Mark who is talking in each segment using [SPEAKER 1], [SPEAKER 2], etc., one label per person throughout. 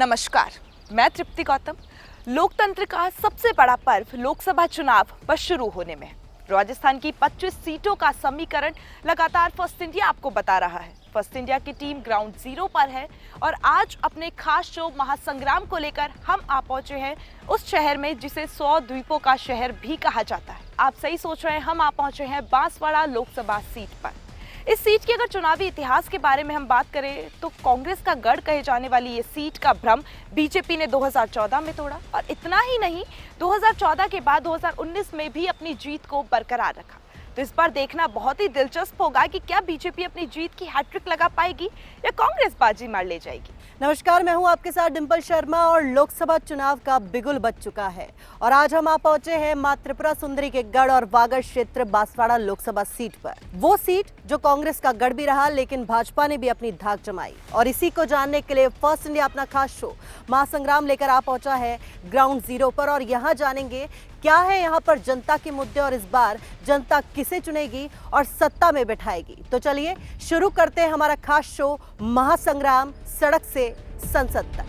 [SPEAKER 1] नमस्कार, मैं तृप्ति गौतम। लोकतंत्र का सबसे बड़ा पर्व लोकसभा चुनाव बस शुरू होने में है। राजस्थान की 25 सीटों का समीकरण लगातार फर्स्ट इंडिया आपको बता रहा है। फर्स्ट इंडिया की टीम ग्राउंड जीरो पर है और आज अपने खास शो महासंग्राम को लेकर हम आ पहुंचे हैं उस शहर में जिसे 100 द्वीपों का शहर भी कहा जाता है। आप सही सोच रहे हैं, हम आ पहुंचे हैं बांसवाड़ा लोकसभा सीट पर। इस सीट के अगर चुनावी इतिहास के बारे में हम बात करें तो कांग्रेस का गढ़ कहे जाने वाली ये सीट का भ्रम बीजेपी ने 2014 में तोड़ा और इतना ही नहीं, 2014 के बाद 2019 में भी अपनी जीत को बरकरार रखा। तो इस बार देखना बहुत ही दिलचस्प होगा कि क्या बीजेपी अपनी जीत की हैट्रिक लगा पाएगी या कांग्रेस बाजी मार ले जाएगी।
[SPEAKER 2] नमस्कार, मैं हूं आपके साथ डिंपल शर्मा और लोकसभा चुनाव का बिगुल बज चुका है और आज हम आ पहुंचे हैं मां त्रिपुरा सुंदरी के गढ़ और वागड़ क्षेत्र बांसवाड़ा लोकसभा सीट पर। वो सीट जो कांग्रेस का गढ़ भी रहा, लेकिन भाजपा ने भी अपनी धाक जमाई और इसी को जानने के लिए फर्स्ट इंडिया अपना खास शो महासंग्राम लेकर आ पहुंचा है ग्राउंड जीरो पर और यहाँ जानेंगे क्या है यहाँ पर जनता के मुद्दे और इस बार जनता किसे चुनेगी और सत्ता में बैठाएगी। तो चलिए शुरू करते हैं हमारा खास शो महासंग्राम सड़क से संसद तक।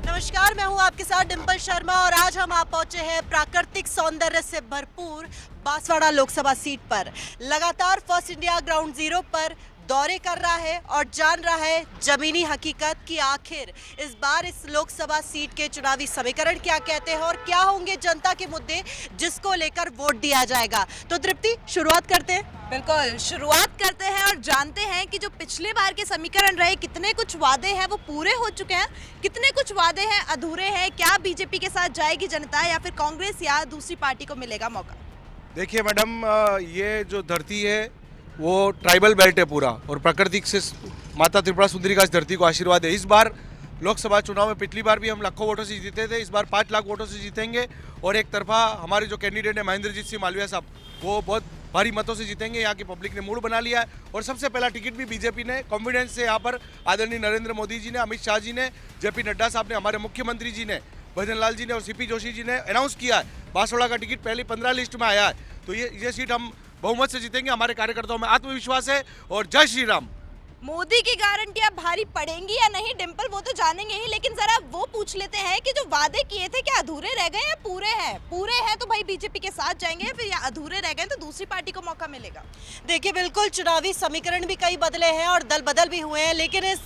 [SPEAKER 2] नमस्कार, मैं हूं आपके साथ डिंपल शर्मा और आज हम आ पहुंचे हैं प्राकृतिक सौंदर्य से भरपूर बांसवाड़ा लोकसभा सीट पर। लगातार फर्स्ट इंडिया ग्राउंड जीरो पर दौरे कर रहा है और जान रहा है जमीनी हकीकत कि आखिर इस बार इस लोकसभा सीट के चुनावी समीकरण क्या कहते हैं और क्या होंगे जनता के मुद्दे जिसको लेकर वोट दिया जाएगा। तो तृप्ति, शुरुआत करते हैं।
[SPEAKER 1] बिल्कुल, शुरुआत करते हैं और जानते हैं कि जो पिछले बार के समीकरण रहे, कितने कुछ वादे हैं वो पूरे हो चुके हैं, कितने कुछ वादे हैं अधूरे हैं। क्या बीजेपी के साथ जाएगी जनता या फिर कांग्रेस या दूसरी पार्टी को मिलेगा मौका?
[SPEAKER 3] देखिए मैडम, ये जो धरती है वो ट्राइबल बेल्ट है पूरा और प्राकृतिक से माता त्रिपुरा सुंदरी का इस धरती को आशीर्वाद है। इस बार लोकसभा चुनाव में पिछली बार भी हम लाखों वोटों से जीते थे, इस बार 5 लाख वोटों से जीतेंगे और एक तरफा हमारे जो कैंडिडेट है महेंद्रजीत सिंह मालविया साहब, वो बहुत भारी मतों से जीतेंगे। यहाँ की पब्लिक ने मूड बना लिया है और सबसे पहला टिकट भी बीजेपी ने कॉन्फिडेंस से यहाँ पर आदरणीय नरेंद्र मोदी जी ने, अमित शाह जी ने, जेपी नड्डा साहब ने, हमारे मुख्यमंत्री जी ने, भजन लाल जी ने और सीपी जोशी जी ने अनाउंस किया है। बांसवाड़ा का टिकट पहले 15 लिस्ट में आया है, तो ये सीट हम बहुमत से जीतेंगे। हमारे कार्यकर्ताओं में आत्मविश्वास है और जय श्री राम।
[SPEAKER 1] मोदी की गारंटियां भारी पड़ेंगी या नहीं डिंपल, वो तो जानेंगे ही, लेकिन जरा वो पूछ लेते हैं कि जो वादे किए थे क्या अधूरे रह गए या पूरे हैं? पूरे हैं तो भाई बीजेपी के साथ जाएंगे, फिर या अधूरे रह गए तो दूसरी पार्टी को मौका मिलेगा।
[SPEAKER 2] देखिए, बिल्कुल चुनावी समीकरण भी कई बदले हैं और दल बदल भी हुए हैं, लेकिन इस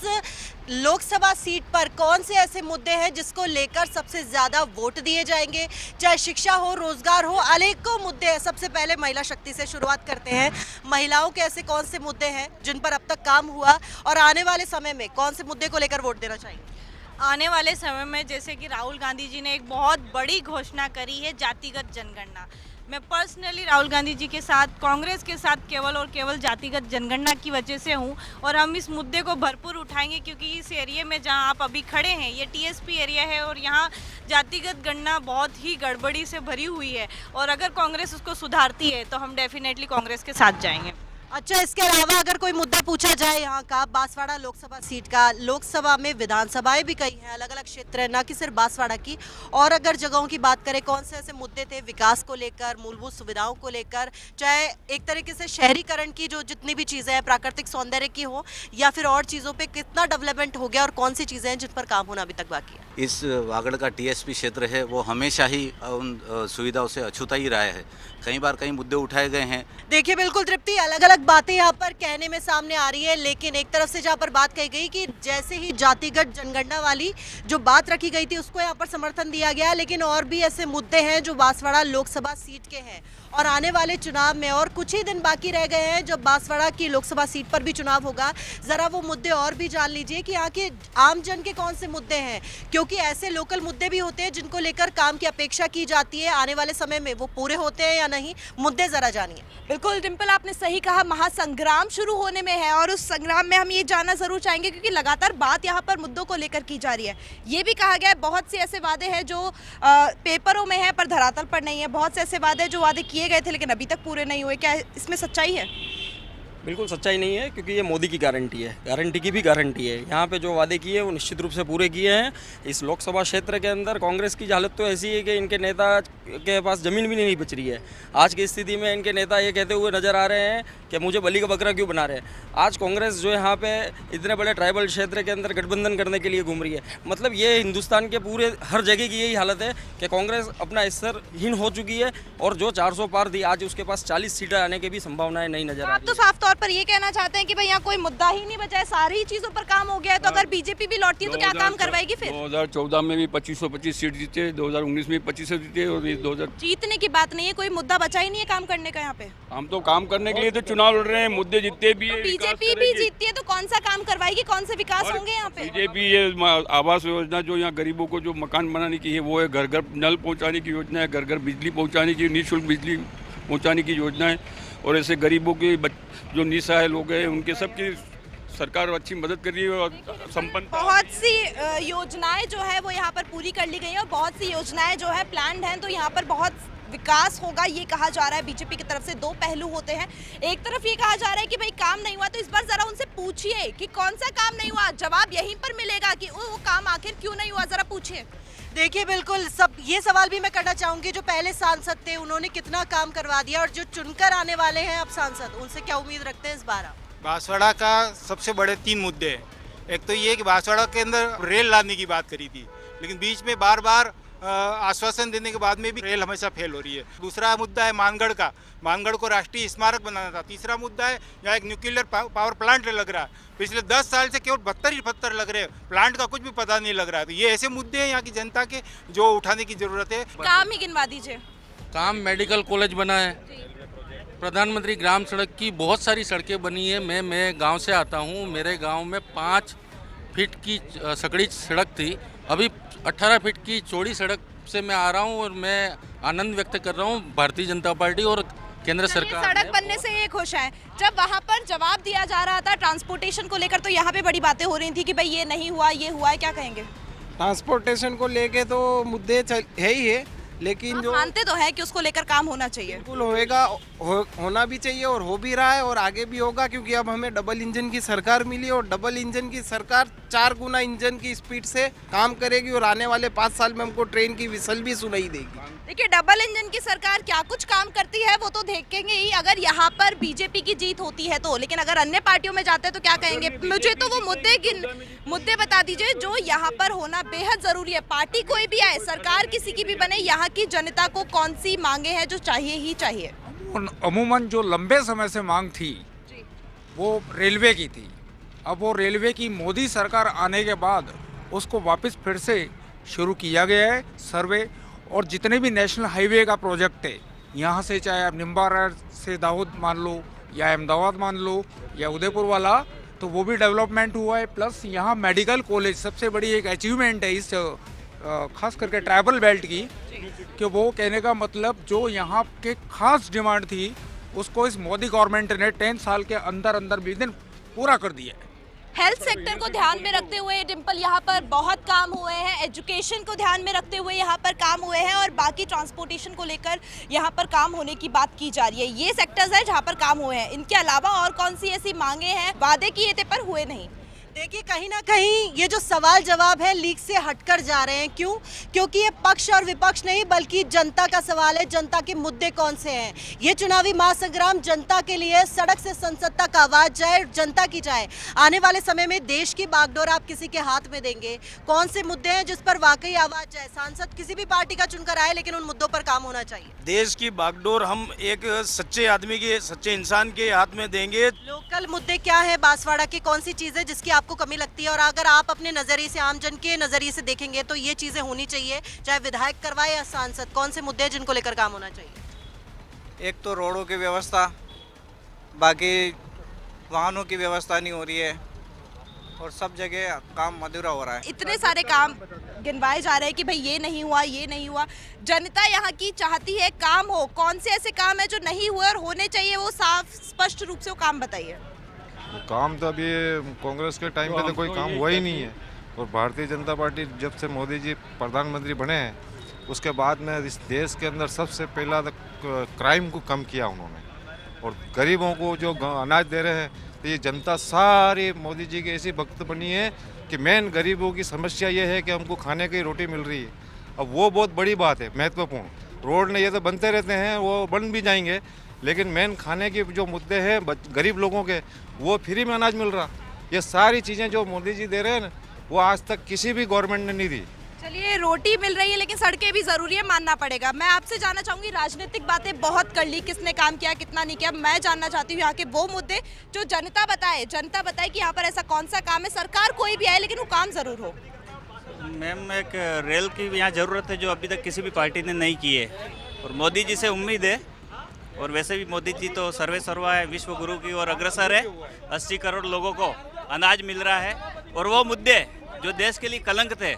[SPEAKER 2] लोकसभा सीट पर कौन से ऐसे मुद्दे हैं जिसको लेकर सबसे ज्यादा वोट दिए जाएंगे? चाहे शिक्षा हो, रोजगार हो, अनेकों मुद्दे हैं। सबसे पहले महिला शक्ति से शुरुआत करते हैं। महिलाओं के ऐसे कौन से मुद्दे हैं जिन पर अब तक काम हुआ और आने वाले समय में कौन से मुद्दे को लेकर वोट देना चाहिए?
[SPEAKER 4] आने वाले समय में जैसे कि राहुल गांधी जी ने एक बहुत बड़ी घोषणा करी है, जातिगत जनगणना। मैं पर्सनली राहुल गांधी जी के साथ, कांग्रेस के साथ केवल और केवल जातिगत जनगणना की वजह से हूं और हम इस मुद्दे को भरपूर उठाएंगे क्योंकि इस एरिया में जहां आप अभी खड़े हैं ये टीएसपी एरिया है और यहां जातिगत गणना बहुत ही गड़बड़ी से भरी हुई है और अगर कांग्रेस उसको सुधारती है तो हम डेफिनेटली कांग्रेस के साथ जाएंगे।
[SPEAKER 2] अच्छा, इसके अलावा अगर कोई मुद्दा पूछा जाए यहाँ का बांसवाड़ा लोकसभा सीट का, लोकसभा में विधानसभाएं भी कई हैं, अलग अलग क्षेत्र है, न कि सिर्फ बांसवाड़ा की, और अगर जगहों की बात करें कौन से ऐसे मुद्दे थे विकास को लेकर, मूलभूत सुविधाओं को लेकर, चाहे एक तरीके से शहरीकरण की जो जितनी भी चीज़ें हैं, प्राकृतिक सौंदर्य की हो या फिर और चीज़ों पर कितना डेवलपमेंट हो गया और कौन सी चीज़ें हैं जिन पर काम होना अभी तक बाकी है?
[SPEAKER 5] इस वागड़ का टीएसपी क्षेत्र है वो हमेशा ही उन सुविधाओं से अछूता ही रहा है। कई बार कई मुद्दे उठाए गए हैं।
[SPEAKER 2] देखिए, बिल्कुल तृप्ति, अलग अलग बातें यहाँ पर कहने में सामने आ रही है, लेकिन एक तरफ से जहाँ पर बात कही गई कि जैसे ही जातिगत जनगणना वाली जो बात रखी गई थी उसको यहाँ पर समर्थन दिया गया, लेकिन और भी ऐसे मुद्दे हैं जो बांसवाड़ा लोकसभा सीट के हैं और आने वाले चुनाव में और कुछ ही दिन बाकी रह गए हैं जब बांसवाड़ा की लोकसभा सीट पर भी चुनाव होगा। जरा वो मुद्दे और भी जान लीजिए कि यहाँ के आम जन के कौन से मुद्दे हैं, क्योंकि ऐसे लोकल मुद्दे भी होते हैं जिनको लेकर काम की अपेक्षा की जाती है। आने वाले समय में वो पूरे होते हैं या नहीं, मुद्दे जरा जानिए।
[SPEAKER 1] बिल्कुल डिंपल, आपने सही कहा, महासंग्राम शुरू होने में है और उस संग्राम में हम ये जानना जरूर चाहेंगे क्योंकि लगातार बात यहाँ पर मुद्दों को लेकर की जा रही है। ये भी कहा गया है बहुत से ऐसे वादे हैं जो पेपरों में है पर धरातल पर नहीं है, बहुत से ऐसे वादे जो वादे किए गए थे लेकिन अभी तक पूरे नहीं हुए। क्या इसमें सच्चाई है?
[SPEAKER 6] बिल्कुल सच्चाई नहीं है, क्योंकि ये मोदी की गारंटी है, गारंटी की भी गारंटी है। यहाँ पे जो वादे किए वो निश्चित रूप से पूरे किए हैं। इस लोकसभा क्षेत्र के अंदर कांग्रेस की हालत तो ऐसी है कि इनके नेता के पास ज़मीन भी नहीं बच रही है। आज की स्थिति में इनके नेता ये कहते हुए नज़र आ रहे हैं कि मुझे बलि का बकरा क्यों बना रहे हैं। आज कांग्रेस जो यहाँ पे इतने बड़े ट्राइबल क्षेत्र के अंदर गठबंधन करने के लिए घूम रही है। मतलब ये हिंदुस्तान के पूरे हर जगह की यही हालत है कि कांग्रेस अपना स्तरहीन हो चुकी है, और जो 400 पार थी आज उसके पास 40 सीटें आने की भी संभावनाएं नहीं नजर आ
[SPEAKER 7] आप
[SPEAKER 6] रही
[SPEAKER 7] तो
[SPEAKER 6] है।
[SPEAKER 7] साफ तौर पर ये कहना चाहते हैं कि भाई यहाँ कोई मुद्दा ही नहीं बचा है, सारी चीजों पर काम हो गया है, तो अगर बीजेपी भी लौटती है तो क्या काम करवाएगी फिर?
[SPEAKER 8] 2014 में भी 2525 सीट जीते, 2019 में 2500 जीते, और ये 2000
[SPEAKER 7] जीतने की बात नहीं है, कोई मुद्दा बचा ही नहीं है काम करने का यहाँ पे।
[SPEAKER 8] हम तो काम करने के लिए तो चुनाव लड़ रहे हैं, मुद्दे जितने भी है
[SPEAKER 7] बीजेपी भी जीतती है तो कौन सा काम करवाएगी, कौन से विकास होंगे यहाँ पे?
[SPEAKER 8] बीजेपी ये आवास योजना जो यहाँ गरीबों को जो मकान बनाने की है वो है, घर घर नल पहुँचाने की योजना है, घर घर बिजली पहुँचाने की, निःशुल्क बिजली पहुँचाने की योजना है, और ऐसे गरीबों के जो निसहाय लोग हैं उनके सबकी सरकार अच्छी मदद कर रही है। और संपन्न
[SPEAKER 7] बहुत सी योजनाएं जो है वो यहाँ पर पूरी कर ली गई है, और बहुत सी योजनाएं जो है प्लान्ड हैं, तो यहाँ पर बहुत विकास होगा ये कहा जा रहा है। बीजेपी की तरफ से दो पहलू होते हैं, एक तरफ ये कहा जा रहा है कि भाई काम नहीं हुआ, तो इस बार जरा उनसे पूछिए कि कौन सा काम नहीं हुआ, जवाब यहीं पर मिलेगा कि वो काम आखिर क्यों नहीं हुआ, जरा पूछिए।
[SPEAKER 2] देखिए बिल्कुल सब ये सवाल भी मैं करना चाहूंगी, जो पहले सांसद थे उन्होंने कितना काम करवा दिया, और जो चुनकर आने वाले हैं अब सांसद, उनसे क्या उम्मीद रखते हैं इस बार आप?
[SPEAKER 9] बांसवाड़ा का सबसे बड़े 3 मुद्दे हैं। एक तो ये कि बांसवाड़ा के अंदर रेल लाने की बात करी थी, लेकिन बीच में बार बार आश्वासन देने के बाद में भी रेल हमेशा फेल हो रही है। दूसरा मुद्दा है मानगढ़ का, मानगढ़ को राष्ट्रीय स्मारक बनाना था। तीसरा मुद्दा है यहाँ एक न्यूक्लियर पावर प्लांट लग रहा है, पिछले 10 साल से केवल 72 ही 72 लग रहे हैं, प्लांट का कुछ भी पता नहीं लग रहा है। तो ये ऐसे मुद्दे हैं यहाँ की जनता के जो उठाने की जरूरत है।
[SPEAKER 7] काम ही गिनवा दीजिए।
[SPEAKER 10] काम मेडिकल कॉलेज बना है, प्रधानमंत्री ग्राम सड़क की बहुत सारी सड़कें बनी है। मैं गांव से आता हूं, मेरे गांव में 5 फीट की सकड़ी सड़क थी, अभी 18 फीट की चौड़ी सड़क से मैं आ रहा हूं, और मैं आनंद व्यक्त कर रहा हूं भारतीय जनता पार्टी और केंद्र सरकार
[SPEAKER 7] सड़क बनने से ये खुश है। जब वहाँ पर जवाब दिया जा रहा था ट्रांसपोर्टेशन को लेकर, तो यहाँ पे बड़ी बातें हो रही थी कि भाई ये नहीं हुआ, ये हुआ है, क्या कहेंगे?
[SPEAKER 11] ट्रांसपोर्टेशन को लेके तो मुद्दे है ही है, लेकिन
[SPEAKER 7] आप
[SPEAKER 11] जो
[SPEAKER 7] मानते तो है कि उसको लेकर काम होना चाहिए।
[SPEAKER 11] बिल्कुल होएगा, होना भी चाहिए और हो भी रहा है और आगे भी होगा, क्योंकि अब हमें डबल इंजन की सरकार मिली और डबल इंजन की सरकार 4 गुना इंजन की स्पीड से काम करेगी और आने वाले 5 साल में हमको ट्रेन की विसल भी सुनाई देगी।
[SPEAKER 7] देखिए डबल इंजन की सरकार क्या कुछ काम करती है वो तो देखेंगे ही, अगर यहाँ पर बीजेपी की जीत होती है तो। लेकिन अगर अन्य पार्टियों में जाते हैं तो क्या कहेंगे? मुझे तो वो मुद्दे बता दीजिए जो यहाँ पर होना बेहद जरूरी है। पार्टी कोई भी आए, सरकार किसी की भी बने, यहाँ की जनता को कौन सी मांगे हैं जो चाहिए ही चाहिए?
[SPEAKER 12] अमूमन जो लंबे समय से मांग थी वो रेलवे की थी। अब वो रेलवे की मोदी सरकार आने के बाद उसको वापस फिर से शुरू किया गया है सर्वे, और जितने भी नेशनल हाईवे का प्रोजेक्ट है, यहाँ से चाहे आप निम्बारा से दाहोद मान लो या अहमदाबाद मान लो या उदयपुर वाला, तो वो भी डेवलपमेंट हुआ है। प्लस यहाँ मेडिकल कॉलेज सबसे बड़ी एक अचीवमेंट है इस खास करके ट्राइबल बेल्ट की, कि वो कहने का मतलब जो यहाँ के खास डिमांड थी उसको इस मोदी गवर्नमेंट ने 10 साल के अंदर अंदर विदिन पूरा कर दिया है।
[SPEAKER 7] हेल्थ सेक्टर को ध्यान में रखते हुए डिम्पल यहाँ पर बहुत काम हुए हैं, एजुकेशन को ध्यान में रखते हुए यहाँ पर काम हुए हैं, और बाकी ट्रांसपोर्टेशन को लेकर यहाँ पर काम होने की बात की जा रही है। ये सेक्टर्स है जहाँ पर काम हुए हैं। इनके अलावा और कौन सी ऐसी मांगे हैं वादे किए थे पर हुए नहीं?
[SPEAKER 2] देखिए कहीं ना कहीं ये जो सवाल जवाब है लीक से हटकर जा रहे हैं। क्यों? क्योंकि ये पक्ष और विपक्ष नहीं बल्कि जनता का सवाल है। जनता के मुद्दे कौन से हैं? ये चुनावी महासंग्राम जनता के लिए, सड़क से संसद तक आवाज जाए, जनता की जाए। आने वाले समय में देश की बागडोर आप किसी के हाथ में देंगे। कौन से मुद्दे हैं जिस पर वाकई आवाज जाए? सांसद किसी भी पार्टी का चुनकर आए, लेकिन उन मुद्दों पर काम होना चाहिए।
[SPEAKER 13] देश की बागडोर हम एक सच्चे आदमी के, सच्चे इंसान के हाथ में देंगे।
[SPEAKER 2] लोकल मुद्दे क्या है बांसवाड़ा की? कौन सी चीजें जिसकी आपको कमी लगती है, और अगर आप अपने नजरिए से, आम जन के नजरिए से देखेंगे तो ये चीजें होनी चाहिए, चाहे विधायक करवाए या सांसद? कौन से मुद्दे हैं जिनको लेकर काम होना चाहिए?
[SPEAKER 11] एक तो रोडों की व्यवस्था, बाकी वाहनों की व्यवस्था नहीं हो रही है, और सब जगह काम अधूरा हो रहा है।
[SPEAKER 7] इतने सारे काम गिनवाए जा रहे हैं कि भाई ये नहीं हुआ, ये नहीं हुआ। जनता यहाँ की चाहती है काम हो। कौन से ऐसे काम है जो नहीं हुए और होने चाहिए? वो साफ स्पष्ट रूप से वो काम बताइए।
[SPEAKER 14] काम तो अभी कांग्रेस के टाइम पे तो कोई काम हुआ ही नहीं है, और भारतीय जनता पार्टी जब से मोदी जी प्रधानमंत्री बने हैं उसके बाद में इस देश के अंदर सबसे पहला क्राइम को कम किया उन्होंने। और गरीबों को जो अनाज दे रहे हैं, तो ये जनता सारी मोदी जी की ऐसी भक्त बनी है कि मेन गरीबों की समस्या ये है कि हमको खाने की रोटी मिल रही है। अब वो बहुत बड़ी बात है, महत्वपूर्ण। रोड ने ये तो बनते रहते हैं, वो बन भी जाएंगे, लेकिन मेन खाने के जो मुद्दे हैं गरीब लोगों के, वो फ्री में अनाज मिल रहा। ये सारी चीज़ें जो मोदी जी दे रहे हैं ना, वो आज तक किसी भी गवर्नमेंट ने नहीं दी।
[SPEAKER 7] चलिए, रोटी मिल रही है लेकिन सड़कें भी जरूरी है, मानना पड़ेगा। मैं आपसे जानना चाहूंगी, राजनीतिक बातें बहुत कर ली, किसने काम किया कितना नहीं किया। मैं जानना चाहती हूँ यहाँ के वो मुद्दे जो जनता बताए कि यहाँ पर ऐसा कौन सा काम है, सरकार कोई भी आए लेकिन वो काम जरूर हो।
[SPEAKER 15] मैम, एक रेल की यहाँ ज़रूरत है जो अभी तक किसी भी पार्टी ने नहीं की है, और मोदी जी से उम्मीद है। और वैसे भी मोदी जी तो सर्वे सर्वा है, विश्व गुरु की ओर अग्रसर है। 80 करोड़ लोगों को अनाज मिल रहा है, और वो मुद्दे जो देश के लिए कलंक थे,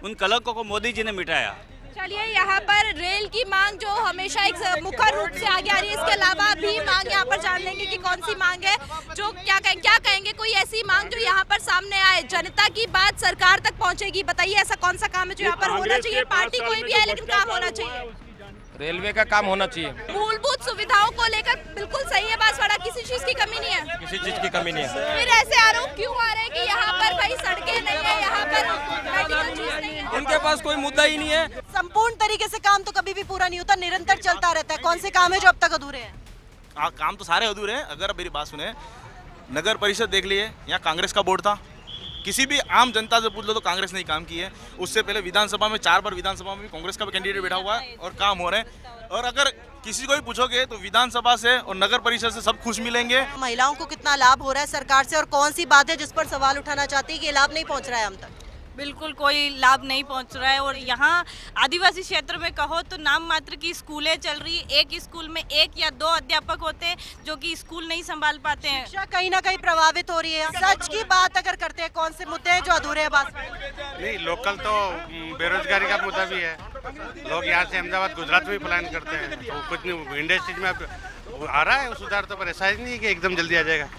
[SPEAKER 15] उन कलंकों को मोदी जी ने मिटाया।
[SPEAKER 7] चलिए, यहाँ पर रेल की मांग जो हमेशा एक मुखर रूप से आगे आ रही है, इसके अलावा भी मांग यहाँ पर जान लेंगे कि कौन सी मांग है, जो क्या कहेंगे कोई ऐसी मांग जो यहाँ पर सामने आए, जनता की बात सरकार तक पहुँचेगी। बताइए, ऐसा कौन सा काम है जो यहाँ पर होना चाहिए? पार्टी कोई भी है लेकिन काम होना चाहिए।
[SPEAKER 6] रेलवे का काम होना चाहिए।
[SPEAKER 7] मूलभूत सुविधाओं को लेकर बिल्कुल सही है बांसवाड़ा, किसी चीज की कमी नहीं है,
[SPEAKER 6] किसी चीज की कमी नहीं है।
[SPEAKER 7] फिर ऐसे आरोप क्यों आ रहे हैं कि यहाँ पर भाई सड़कें नहीं है, यहाँ पर मेडिकल चीज नहीं है?
[SPEAKER 6] उनके पास कोई मुद्दा ही नहीं है।
[SPEAKER 2] संपूर्ण तरीके से काम तो कभी भी पूरा नहीं होता, निरंतर चलता रहता है। कौन से काम है जो अब तक अधूरे हैं?
[SPEAKER 13] काम तो सारे अधूरे हैं। अगर मेरी बात सुने, नगर परिषद देख लिए, यहाँ कांग्रेस का बोर्ड था, किसी भी आम जनता से पूछ लो तो कांग्रेस ने ही काम किए। उससे पहले विधानसभा में 4 बार विधानसभा में भी कांग्रेस का कैंडिडेट बैठा हुआ है और काम हो रहे हैं। और अगर किसी को भी पूछोगे तो विधानसभा से और नगर परिषद से सब खुश मिलेंगे।
[SPEAKER 2] महिलाओं को कितना लाभ हो रहा है सरकार से, और कौन सी बात है जिस पर सवाल उठाना चाहती है कि ये लाभ नहीं पहुंच रहा है हम तक?
[SPEAKER 4] बिल्कुल कोई लाभ नहीं पहुंच रहा है। और यहाँ आदिवासी क्षेत्र में कहो तो नाम मात्र की स्कूलें चल रही है। एक स्कूल में 1 या 2 अध्यापक होते हैं जो कि स्कूल नहीं संभाल पाते हैं।
[SPEAKER 2] शिक्षा कहीं ना कहीं प्रभावित हो रही है। सच की बात अगर करते हैं, कौन से मुद्दे हैं जो अधूरे हैं?
[SPEAKER 16] नहीं, लोकल तो बेरोजगारी का मुद्दा भी है। लोग यहाँ से अहमदाबाद गुजरात में प्लान करते हैं, तो कुछ नहीं इंडस्ट्रीज में आ रहा है सुधार, तो पर ऐसा ही नहीं कि एकदम जल्दी आ जाएगा।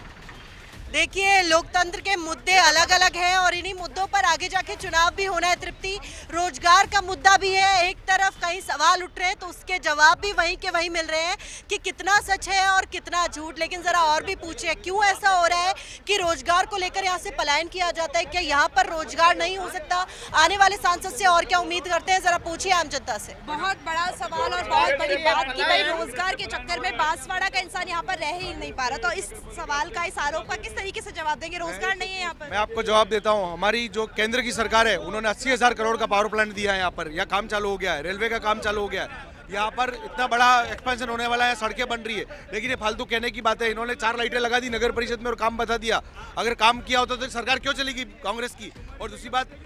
[SPEAKER 2] देखिए, लोकतंत्र के मुद्दे अलग अलग हैं और इन्हीं मुद्दों पर आगे जाके चुनाव भी होना है। तृप्ति, रोजगार का मुद्दा भी है। एक तरफ कहीं सवाल उठ रहे हैं तो उसके जवाब भी वहीं के वहीं मिल रहे हैं कि कितना सच है और कितना झूठ। लेकिन जरा और भी पूछिए, क्यों ऐसा हो रहा है कि रोजगार को लेकर यहाँ से पलायन किया जाता है? क्या यहाँ पर रोजगार नहीं हो सकता? आने वाले सांसद से और क्या उम्मीद करते हैं, जरा पूछिए आम जनता से।
[SPEAKER 7] बहुत बड़ा सवाल और बहुत बड़ी बात कि भाई रोजगार के चक्कर में बांसवाड़ा का इंसान यहाँ पर रह ही नहीं पा रहा। तो इस सवाल का, इस आरोप का किस तरीके से जवाब देंगे? रोजगार नहीं है यहाँ पर।
[SPEAKER 3] मैं आपको जवाब देता हूँ। हमारी जो केंद्र की सरकार है, उन्होंने 80,000 करोड़ का पावर प्लांट दिया है यहाँ पर। यहाँ काम चालू हो गया है, रेलवे का काम चालू हो गया है, यहाँ पर इतना बड़ा एक्सपेंशन होने वाला है, सड़कें बन रही है। लेकिन ये फालतू कहने की बात है। इन्होंने 4 लाइटें लगा दी नगर परिषद में और काम बता दिया। अगर काम किया होता तो सरकार क्यों चलेगी कांग्रेस की? और दूसरी बात,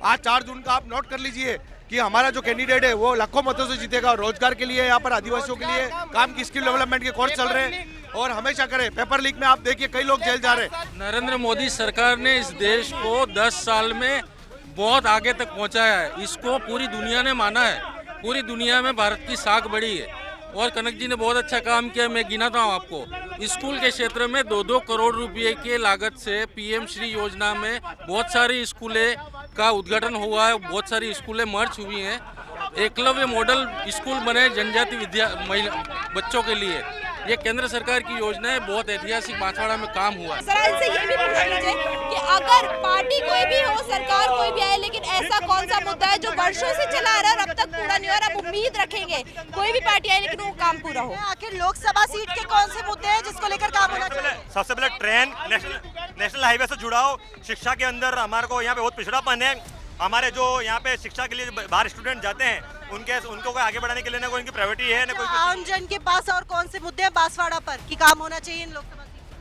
[SPEAKER 3] आज 4 जून का आप नोट कर लीजिए कि हमारा जो कैंडिडेट है वो लाखों मतों से जीतेगा। रोजगार के लिए यहाँ पर आदिवासियों के लिए काम की स्किल डेवलपमेंट के कोर्स चल रहे हैं और हमेशा करें। पेपर लीक में आप देखिए कई लोग जेल जा रहे हैं।
[SPEAKER 10] नरेंद्र मोदी सरकार ने इस देश को 10 साल में बहुत आगे तक पहुंचाया है। इसको पूरी दुनिया ने माना है। पूरी दुनिया में भारत की साख बढ़ी है। और कनक जी ने बहुत अच्छा काम किया। मैं गिनाता हूँ आपको, स्कूल के क्षेत्र में 2-2 करोड़ रुपए के लागत से पीएम श्री योजना में बहुत सारी स्कूलें का उद्घाटन हुआ है। बहुत सारी स्कूलें मर्ज हुई हैं। एकलव्य मॉडल स्कूल बने जनजाति बच्चों के लिए। ये केंद्र सरकार की योजना है। बहुत ऐतिहासिक बांसवाड़ा में काम हुआ है।
[SPEAKER 7] सर, इनसे ये भी पूछ लीजिए कि अगर पार्टी कोई भी हो, सरकार कोई भी आए, लेकिन ऐसा कौन सा मुद्दा है जो वर्षों से चला आ रहा है और अब तक पूरा नहीं हो रहा? अब उम्मीद रखेंगे कोई भी पार्टी आए लेकिन वो काम पूरा हो।
[SPEAKER 2] आखिर लोकसभा सीट के कौन से मुद्दे हैं जिसको लेकर काम होना चाहिए?
[SPEAKER 17] सबसे पहले ट्रेन नेशनल हाईवे से जुड़ाओ। शिक्षा के अंदर हमारे को यहाँ पे बहुत पिछड़ापन है। हमारे जो यहाँ पे शिक्षा के लिए बाहर स्टूडेंट जाते हैं, उनको आगे बढ़ाने के लिए ना कोई इनकी प्रायोरिटी है ना कोई।
[SPEAKER 2] आम जन के पास और कौन से मुद्दे हैं बांसवाड़ा पर कि काम होना चाहिए इन लोकसभा?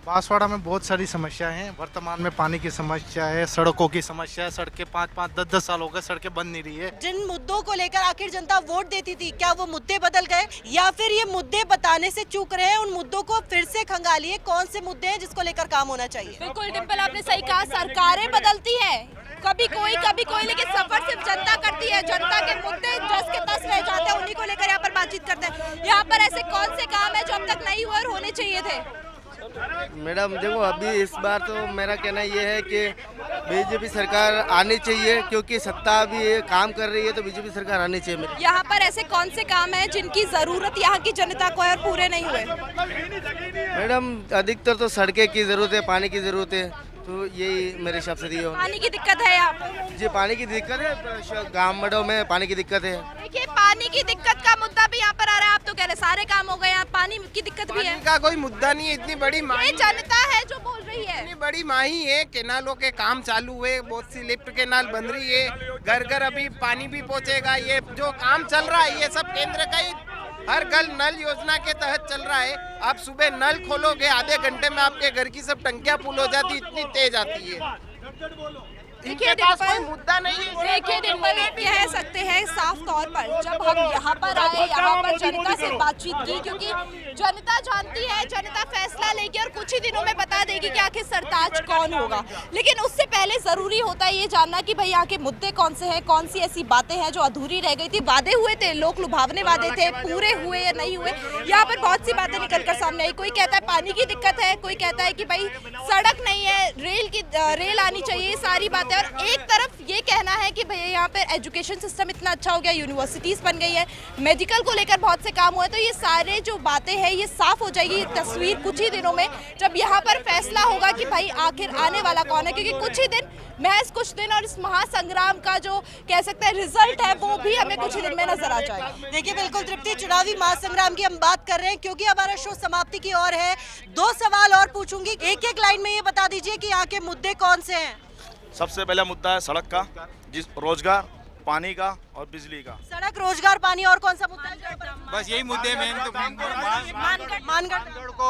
[SPEAKER 18] बांसवाड़ा में बहुत सारी समस्याएं हैं। वर्तमान में पानी की समस्या है, सड़कों की समस्या है। सड़कें 5-5, 10-10 साल हो गए सड़कें बन नहीं रही है।
[SPEAKER 2] जिन मुद्दों को लेकर आखिर जनता वोट देती थी, क्या वो मुद्दे बदल गए या फिर ये मुद्दे बताने से चूक रहे हैं? उन मुद्दों को फिर से खंगालिए। कौन से मुद्दे हैं जिसको लेकर काम होना चाहिए?
[SPEAKER 7] बिल्कुल डिम्पल, आपने सही कहा। सरकारें बदलती है, कभी कोई, लेकिन सफर सिर्फ जनता करती है। जनता के मुद्दे 10 के 10 रह जाते हैं, उन्हीं को लेकर यहाँ पर बातचीत करते हैं। यहाँ पर ऐसे कौन से काम है जो अब तक नहीं हुए और होने चाहिए थे?
[SPEAKER 11] मैडम देखो, अभी इस बार तो मेरा कहना ये है कि बीजेपी सरकार आनी चाहिए, क्योंकि सत्ता अभी काम कर रही है, तो बीजेपी सरकार आनी चाहिए।
[SPEAKER 7] यहाँ पर ऐसे कौन से काम हैं जिनकी जरूरत यहाँ की जनता को है और पूरे नहीं हुए?
[SPEAKER 11] मैडम अधिकतर तो सड़कें की जरूरत है, पानी की जरूरत है, तो यही मेरे हिसाब से दिए।
[SPEAKER 7] पानी की दिक्कत है यहाँ पर?
[SPEAKER 11] जी पानी की दिक्कत है, गाँव मडों में पानी की दिक्कत है।
[SPEAKER 7] देखिए, पानी की दिक्कत का मुद्दा भी यहाँ पर आ रहा है। आप तो कह रहे सारे काम हो गए, यहाँ पानी की दिक्कत भी है।
[SPEAKER 11] का कोई मुद्दा नहीं है, इतनी बड़ी
[SPEAKER 7] ये जनता है जो बोल रही है।
[SPEAKER 11] इतनी बड़ी माही है, केनालों के काम चालू हुए, बहुत सी लिफ्ट केनाल बन रही है, घर घर अभी पानी भी पहुँचेगा। ये जो काम चल रहा है ये सब केंद्र का ही हर घर नल योजना के तहत चल रहा है। आप सुबह नल खोलोगे, आधे घंटे में आपके घर की सब टंकियां फुल हो जाती, इतनी तेज आती है।
[SPEAKER 7] देखिए
[SPEAKER 11] मुद्दा नहीं है।
[SPEAKER 7] देखिए डिम्पल, कह सकते हैं साफ तौर पर जब हम यहाँ पर आए, यहाँ पर जनता से बातचीत की, क्योंकि जनता जानती है, जनता फैसला लेगी और कुछ ही दिनों में बता देगी कि आखिर सरताज कौन होगा। लेकिन उससे पहले जरूरी होता है ये जानना कि भाई यहाँ के मुद्दे कौन से हैं, कौन सी ऐसी बातें हैं जो अधूरी रह गई थी। वादे हुए थे, लोक लुभावने वादे थे, पूरे हुए या नहीं हुए, यहाँ पर बहुत सी बातें निकल कर सामने आई। कोई कहता है पानी की दिक्कत है, कोई कहता है कि भाई सड़क नहीं है, रेल आनी चाहिए, सारी बातें। और एक तरफ ये कहना है कि भैया यहाँ पे एजुकेशन सिस्टम इतना अच्छा हो गया, यूनिवर्सिटीज बन गई है, मेडिकल को लेकर बहुत से काम हुए। तो ये सारे जो बातें हैं ये साफ हो जाएगी, ये तस्वीर कुछ ही दिनों में, जब यहाँ पर फैसला होगा कि भाई आखिर आने वाला कौन है। क्योंकि कुछ ही दिन, महज कुछ दिन, और इस महासंग्राम का जो कह सकते हैं रिजल्ट है वो भी हमें कुछ ही दिन में नजर आ जाएगा।
[SPEAKER 2] देखिए बिल्कुल तृप्ति, चुनावी महासंग्राम की हम बात कर रहे हैं क्योंकि हमारा शो समाप्ति की ओर है। 2 सवाल और पूछूंगी, एक एक लाइन में ये बता दीजिए कि यहाँ के मुद्दे कौन से हैं।
[SPEAKER 13] सबसे पहला मुद्दा है सड़क का, जिस रोजगार, पानी का और बिजली का।
[SPEAKER 2] सड़क, रोजगार, पानी, और कौन सा मुद्दा है?
[SPEAKER 9] बस यही मुद्दे में
[SPEAKER 2] मानगढ़
[SPEAKER 9] को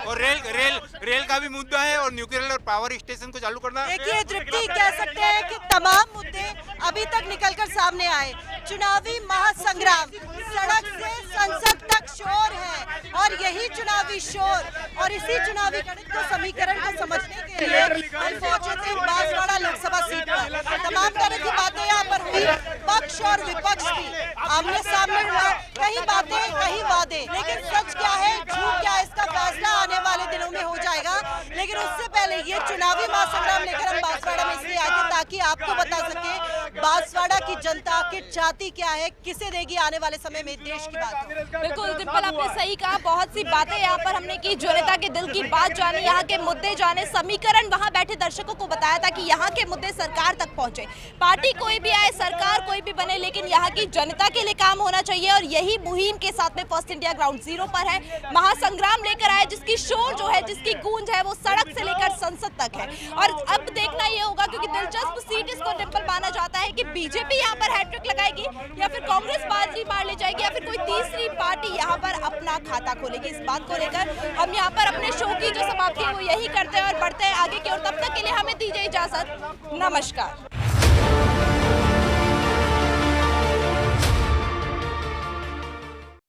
[SPEAKER 9] और रेल का भी मुद्दा है, और न्यूक्लियर और पावर स्टेशन को चालू करना।
[SPEAKER 2] देखिए तृप्ति, कह सकते हैं कि तमाम मुद्दे अभी तक निकलकर सामने आए। चुनावी महासंग्राम, सड़क से संसद तक शोर है, और यही चुनावी शोर और इसी चुनावी गणित को, समीकरण को समझने के लिए हम पहुंचे थे बांसवाड़ा लोकसभा सीट पर। तमाम तरह की बातें यहाँ पर हुई, पक्ष और विपक्ष की आमने सामने हुआ, कहीं बातें कहीं वादे, लेकिन सच क्या है झूठ क्या है इसका फैसला आने वाले दिनों में हो जाएगा। लेकिन उससे पहले ये चुनावी महासंग्राम लेकर हम बांसवाड़ा में इसलिए आए थे ताकि आपको बता सके बांसवाड़ा की जनता की चाहती क्या है, किसे देगी आने वाले समय में देश की बात।
[SPEAKER 7] बिल्कुल डिम्पल, आपने सही कहा, बहुत सी बातें यहाँ पर हमने की, जनता के दिल की बात जानी, यहाँ के मुद्दे जाने, समीकरण वहाँ बैठे दर्शकों को बताया था कि यहाँ के मुद्दे सरकार तक पहुँचे। पार्टी कोई भी आए, सरकार कोई भी बने, लेकिन यहाँ की जनता के लिए काम होना चाहिए, और यही मुहिम के साथ में फर्स्ट इंडिया ग्राउंड जीरो पर है। महासंग्राम लेकर आए, जिसकी शोर जो है, जिसकी गूंज है, वो सड़क से लेकर संसद तक है। और अब देखना ये होगा, क्योंकि दिलचस्प सीट इसको डिम्पल माना जाता है कि बीजेपी यहाँ पर हैट्रिक लगाएगी, या फिर कांग्रेस बाजी मार ले जाएगी, या फिर कोई तीसरी पार्टी यहाँ पर अपना खाता खोलेगी। इस बात को लेकर हम यहाँ पर अपने शो की जो समाप्ति है वो यही करते हैं और बढ़ते हैं आगे की ओर। तब तक के लिए हमें दीजिए इजाजत, नमस्कार।